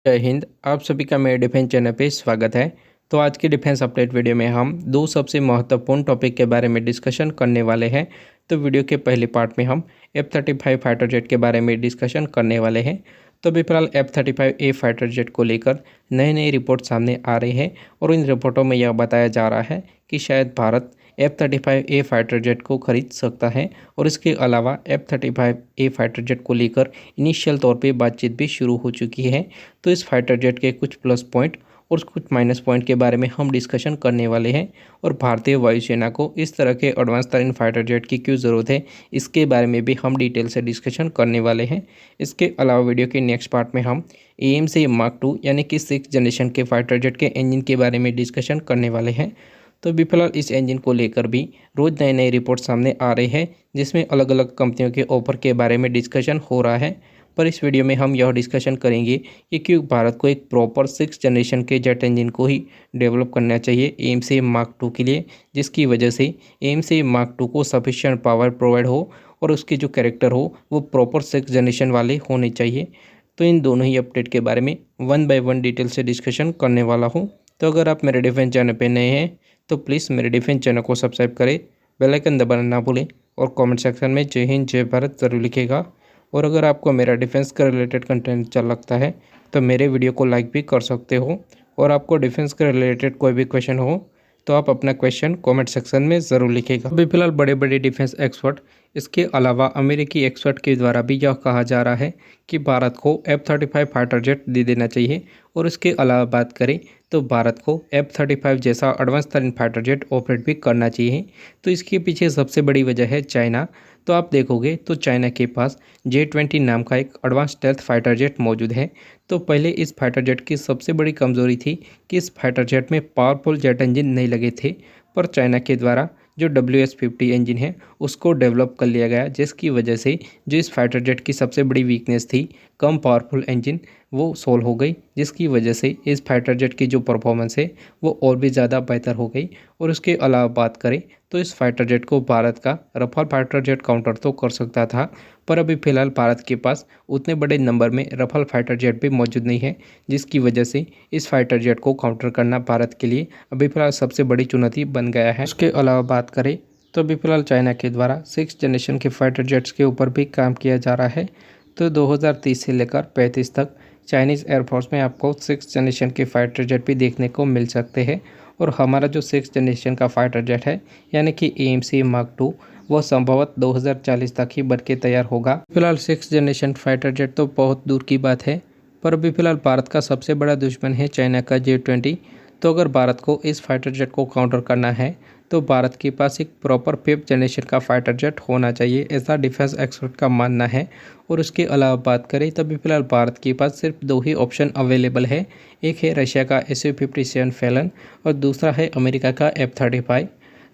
जय हिंद। आप सभी का मेरे डिफेंस चैनल पे स्वागत है। तो आज के डिफेंस अपडेट वीडियो में हम दो सबसे महत्वपूर्ण टॉपिक के बारे में डिस्कशन करने वाले हैं। तो वीडियो के पहले पार्ट में हम F-35 फाइटर जेट के बारे में डिस्कशन करने वाले हैं। तो अभी फिलहाल F-35A फाइटर जेट को लेकर नई नई रिपोर्ट सामने आ रही है और इन रिपोर्टों में यह बताया जा रहा है कि शायद भारत F-35A फाइटर जेट को खरीद सकता है और इसके अलावा F-35A फाइटर जेट को लेकर इनिशियल तौर पे बातचीत भी शुरू हो चुकी है। तो इस फाइटर जेट के कुछ प्लस पॉइंट और कुछ माइनस पॉइंट के बारे में हम डिस्कशन करने वाले हैं और भारतीय वायुसेना को इस तरह के एडवांस तरीन फाइटर जेट की क्यों ज़रूरत है, इसके बारे में भी हम डिटेल से डिस्कशन करने वाले हैं। इसके अलावा वीडियो के नेक्स्ट पार्ट में हम AMC Mark II यानी कि 6th जनरेशन के फाइटर जेट के इंजन के बारे में डिस्कशन करने वाले हैं। तो अभी फिलहाल इस इंजन को लेकर भी रोज़ नए नए रिपोर्ट सामने आ रही है, जिसमें अलग अलग कंपनियों के ऑफर के बारे में डिस्कशन हो रहा है। पर इस वीडियो में हम यह डिस्कशन करेंगे कि क्यों भारत को एक प्रॉपर 6th जनरेशन के जेट इंजन को ही डेवलप करना चाहिए AMC Mark II के लिए, जिसकी वजह से AMC Mark II को सफिशिएंट पावर प्रोवाइड हो और उसके जो कैरेक्टर हो वो प्रॉपर 6th जनरेशन वाले होने चाहिए। तो इन दोनों ही अपडेट के बारे में वन बाय वन डिटेल से डिस्कशन करने वाला हूँ। तो अगर आप मेरे डिफेंस चैनल पर नए हैं तो प्लीज़ मेरे डिफेंस चैनल को सब्सक्राइब करें, बेल आइकन दबाना ना भूलें और कमेंट सेक्शन में जय हिंद जय भारत ज़रूर लिखेगा। और अगर आपको मेरा डिफेंस का रिलेटेड कंटेंट अच्छा लगता है तो मेरे वीडियो को लाइक भी कर सकते हो। और आपको डिफेंस के रिलेटेड कोई भी क्वेश्चन हो तो आप अपना क्वेश्चन कमेंट सेक्शन में ज़रूर लिखेगा। अभी फिलहाल बड़े बड़े डिफेंस एक्सपर्ट, इसके अलावा अमेरिकी एक्सपर्ट के द्वारा भी यह कहा जा रहा है कि भारत को F-35 फाइटर जेट दे देना चाहिए। और इसके अलावा बात करें तो भारत को F-35 जैसा एडवांस तरीन फाइटर जेट ऑपरेट भी करना चाहिए। तो इसके पीछे सबसे बड़ी वजह है चाइना। तो आप देखोगे तो चाइना के पास J-20 नाम का एक एडवांस स्टेल्थ फाइटर जेट मौजूद है। तो पहले इस फाइटर जेट की सबसे बड़ी कमजोरी थी कि इस फाइटर जेट में पावरफुल जेट इंजन नहीं लगे थे, पर चाइना के द्वारा जो WS-50 इंजन है उसको डेवलप कर लिया गया, जिसकी वजह से जो इस फाइटर जेट की सबसे बड़ी वीकनेस थी कम पावरफुल इंजन, वो सोल्व हो गई, जिसकी वजह से इस फाइटर जेट की जो परफॉर्मेंस है वो और भी ज़्यादा बेहतर हो गई। और उसके अलावा बात करें तो इस फाइटर जेट को भारत का रफाल फाइटर जेट काउंटर तो कर सकता था, पर अभी फ़िलहाल भारत के पास उतने बड़े नंबर में रफाल फाइटर जेट भी मौजूद नहीं है, जिसकी वजह से इस फाइटर जेट को काउंटर करना भारत के लिए अभी फ़िलहाल सबसे बड़ी चुनौती बन गया है। उसके अलावा बात करें तो अभी फ़िलहाल चाइना के द्वारा 6th जनरेशन के फाइटर जेट्स के ऊपर भी काम किया जा रहा है। तो 2030 से लेकर 35 तक चाइनीज़ एयरफोर्स में आपको 6th जनरेशन के फाइटर जेट भी देखने को मिल सकते हैं। और हमारा जो 6th जनरेशन का फाइटर जेट है यानी कि AMC Mark II, वो संभवतः 2040 तक ही बन के तैयार होगा। फिलहाल 6th जनरेशन फाइटर जेट तो बहुत दूर की बात है, पर अभी फिलहाल भारत का सबसे बड़ा दुश्मन है चाइना का J-20। तो अगर भारत को इस फाइटर जेट को काउंटर करना है तो भारत के पास एक प्रॉपर 5th जनरेशन का फाइटर जेट होना चाहिए, ऐसा डिफेंस एक्सपर्ट का मानना है। और उसके अलावा बात करें तभी फिलहाल भारत के पास सिर्फ दो ही ऑप्शन अवेलेबल है, एक है रशिया का Su-57 फैलन और दूसरा है अमेरिका का F-35।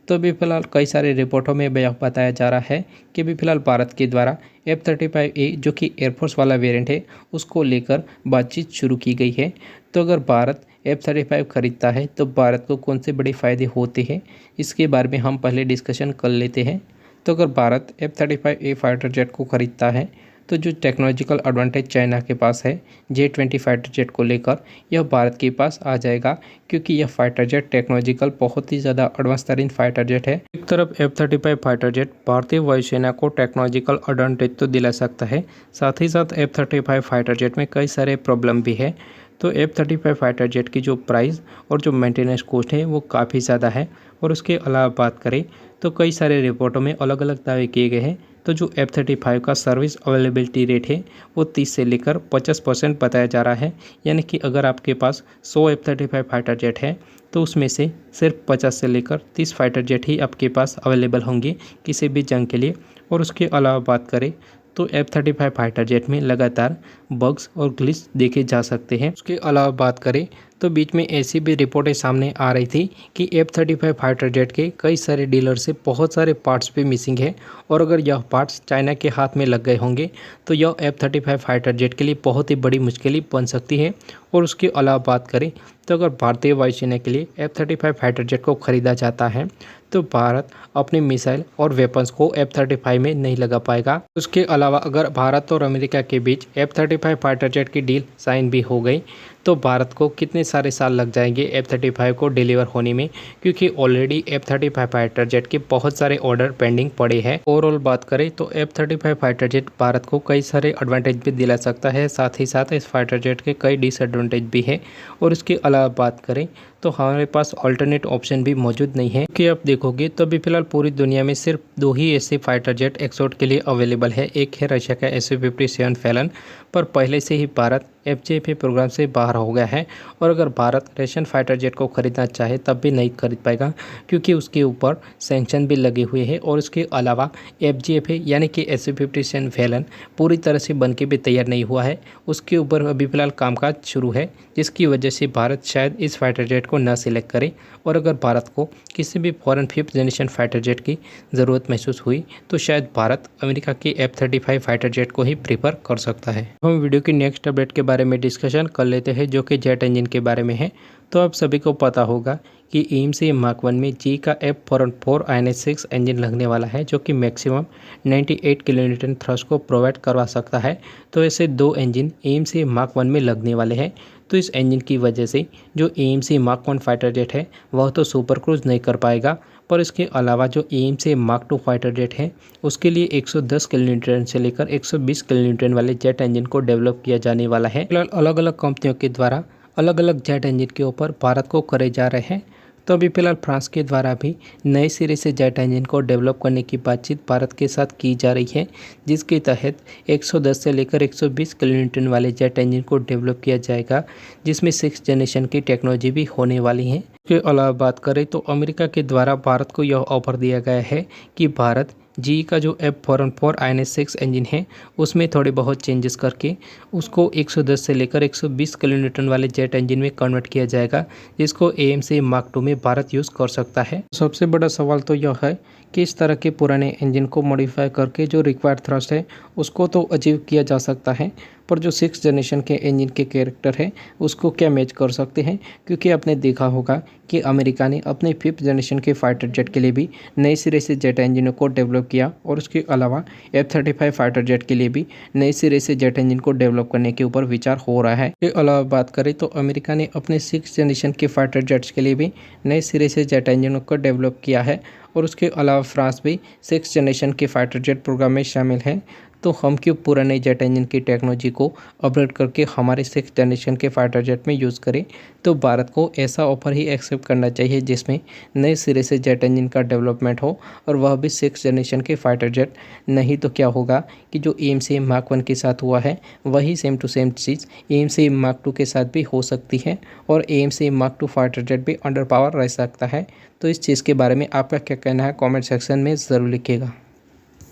तो अभी फिलहाल कई सारे रिपोर्टों में यह बताया जा रहा है कि अभी फिलहाल भारत के द्वारा F-35A जो कि एयरफोर्स वाला वेरिएंट है उसको लेकर बातचीत शुरू की गई है। तो अगर भारत F-35 खरीदता है तो भारत को कौन से बड़े फ़ायदे होते हैं, इसके बारे में हम पहले डिस्कशन कर लेते हैं। तो अगर भारत F-35A फाइटर जेट को खरीदता है तो जो टेक्नोलॉजिकल एडवांटेज चाइना के पास है J-20 फाइटर जेट को लेकर, यह भारत के पास आ जाएगा, क्योंकि यह फाइटर जेट टेक्नोलॉजिकल बहुत ही ज़्यादा एडवांस तरीन फाइटर जेट है। एक तरफ F-35 फाइटर जेट भारतीय वायुसेना को टेक्नोलॉजिकल एडवांटेज तो दिला सकता है, साथ ही साथ F-35 फाइटर जेट में कई सारे प्रॉब्लम भी है। तो F-35 फाइटर जेट की जो प्राइस और जो मेंटेनेंस कॉस्ट है वो काफ़ी ज़्यादा है। और उसके अलावा बात करें तो कई सारे रिपोर्टों में अलग अलग दावे किए गए हैं। तो जो F-35 का सर्विस अवेलेबिलिटी रेट है वो 30 से लेकर 50% बताया जा रहा है, यानी कि अगर आपके पास 100 F-35 फाइटर जेट है तो उसमें से सिर्फ 50 से लेकर 30 फाइटर जेट ही आपके पास अवेलेबल होंगे किसी भी जंग के लिए। और उसके अलावा बात करें तो F-35 फाइटर जेट में लगातार बग्स और ग्लिच देखे जा सकते हैं। उसके अलावा बात करें तो बीच में ऐसी भी रिपोर्टें सामने आ रही थी कि F-35 फाइटर जेट के कई सारे डीलर से बहुत सारे पार्ट्स भी मिसिंग है और अगर यह पार्ट्स चाइना के हाथ में लग गए होंगे तो यह F-35 फाइटर जेट के लिए बहुत ही बड़ी मुश्किल बन सकती है। और उसके अलावा बात करें तो अगर भारतीय वायुसेना के लिए F-35 फाइटर जेट को खरीदा जाता है तो भारत अपने मिसाइल और वेपन्स को F-35 में नहीं लगा पाएगा। उसके अलावा अगर भारत और अमेरिका के बीच F-35 फाइटर जेट की डील साइन भी हो गई तो भारत को कितने सारे साल लग जाएंगे F-35 को डिलीवर होने में, क्योंकि ऑलरेडी F-35 फाइटर जेट के बहुत सारे ऑर्डर पेंडिंग पड़े हैं। ओवरऑल बात करें तो F-35 फाइटर जेट भारत को कई सारे एडवांटेज भी दिला सकता है, साथ ही साथ इस फाइटर जेट के कई डिसएडवांटेज भी है। और इसके अलावा बात करें तो हमारे पास अल्टरनेट ऑप्शन भी मौजूद नहीं है कि आप देखोगे तो अभी फिलहाल पूरी दुनिया में सिर्फ 2 ही ऐसे फाइटर जेट एक्सपोर्ट के लिए अवेलेबल है। एक है रशिया का Su-57 फैलन, पर पहले से ही भारत FJFA प्रोग्राम से बाहर हो गया है और अगर भारत रशियन फाइटर जेट को खरीदना चाहे तब भी नहीं खरीद पाएगा क्योंकि उसके ऊपर सैंक्शन भी लगे हुए हैं। और इसके अलावा FJFA यानी कि Su-57 फैलन पूरी तरह से बन के भी तैयार नहीं हुआ है, उसके ऊपर अभी फिलहाल कामकाज शुरू है, जिसकी वजह से भारत शायद इस फाइटर जेट को ना सिलेक्ट करे। और अगर भारत को किसी भी foreign 5th generation fighter jet की ज़रूरत महसूस हुई तो शायद भारत अमेरिका की F-35 फाइटर जेट को ही प्रीफर कर सकता है। हम वीडियो की नेक्स्ट अपडेट के बारे में डिस्कशन कर लेते हैं जो कि जेट इंजन के बारे में है। तो आप सभी को पता होगा कि AMC Mark 1 में GE का F414 INS-6 इंजन लगने वाला है जो कि मैक्सिमम 98 किलोन्यूटन थ्रस्ट को प्रोवाइड करवा सकता है। तो ऐसे 2 इंजन AMC Mark 1 में लगने वाले हैं। तो इस इंजन की वजह से जो AMC Mark 1 फाइटर जेट है वह तो सुपर क्रूज नहीं कर पाएगा, पर इसके अलावा जो AMC Mark 2 फाइटर जेट है उसके लिए 110 किलोन्यूटन से लेकर 120 किलोन्यूटन वाले जेट इंजन को डेवलप किया जाने वाला है। फिलहाल अलग अलग कंपनियों के द्वारा अलग अलग जेट इंजन के ऊपर भारत को करे जा रहे हैं। तो अभी फिलहाल फ्रांस के द्वारा भी नए सिरे से जेट इंजन को डेवलप करने की बातचीत भारत के साथ की जा रही है, जिसके तहत 110 से लेकर 120 किलोन्यूटन वाले जेट इंजन को डेवलप किया जाएगा, जिसमें 6th जनरेशन की टेक्नोलॉजी भी होने वाली है। इसके अलावा बात करें तो अमेरिका के द्वारा भारत को यह ऑफर दिया गया है कि भारत GE का जो F414 INS-6 इंजन है उसमें थोड़े बहुत चेंजेस करके उसको 110 से लेकर 120 किलोन्यूटन वाले जेट इंजन में कन्वर्ट किया जाएगा, जिसको AMC Mark 2 में भारत यूज़ कर सकता है। सबसे बड़ा सवाल तो यह है कि इस तरह के पुराने इंजन को मॉडिफाई करके जो रिक्वायर्ड थ्रस्ट है उसको तो अचीव किया जा सकता है, पर जो 6th जनरेशन के इंजन के कैरेक्टर है उसको क्या मैच कर सकते हैं, क्योंकि आपने देखा होगा कि अमेरिका ने अपने 5th जनरेशन के फाइटर जेट के लिए भी नए सिरे से जेट इंजनों को डेवलप किया और उसके अलावा F-35 फाइटर जेट के लिए भी नए सिरे से जेट इंजन को डेवलप करने के ऊपर विचार हो रहा है। इसके अलावा बात करें तो अमेरिका ने अपने 6th जनरेशन के फाइटर जेट्स के लिए भी नए सिरे से जेट इंजनों को डेवलप किया है और उसके अलावा फ्रांस भी 6th जनरेशन के फाइटर जेट प्रोग्राम में शामिल है। तो हम क्यों पुराने जेट इंजन की टेक्नोलॉजी को अपग्रेड करके हमारे 6th जनरेशन के फाइटर जेट में यूज़ करें। तो भारत को ऐसा ऑफर ही एक्सेप्ट करना चाहिए जिसमें नए सिरे से जेट इंजन का डेवलपमेंट हो और वह भी 6th जनरेशन के फाइटर जेट। नहीं तो क्या होगा कि जो AMC Mark 1 के साथ हुआ है वही सेम टू सेम चीज़ AMC Mark 2 के साथ भी हो सकती है और AMC Mark 2 फाइटर जेट भी अंडर पावर रह सकता है। तो इस चीज़ के बारे में आपका क्या कहना है कमेंट सेक्शन में ज़रूर लिखिएगा।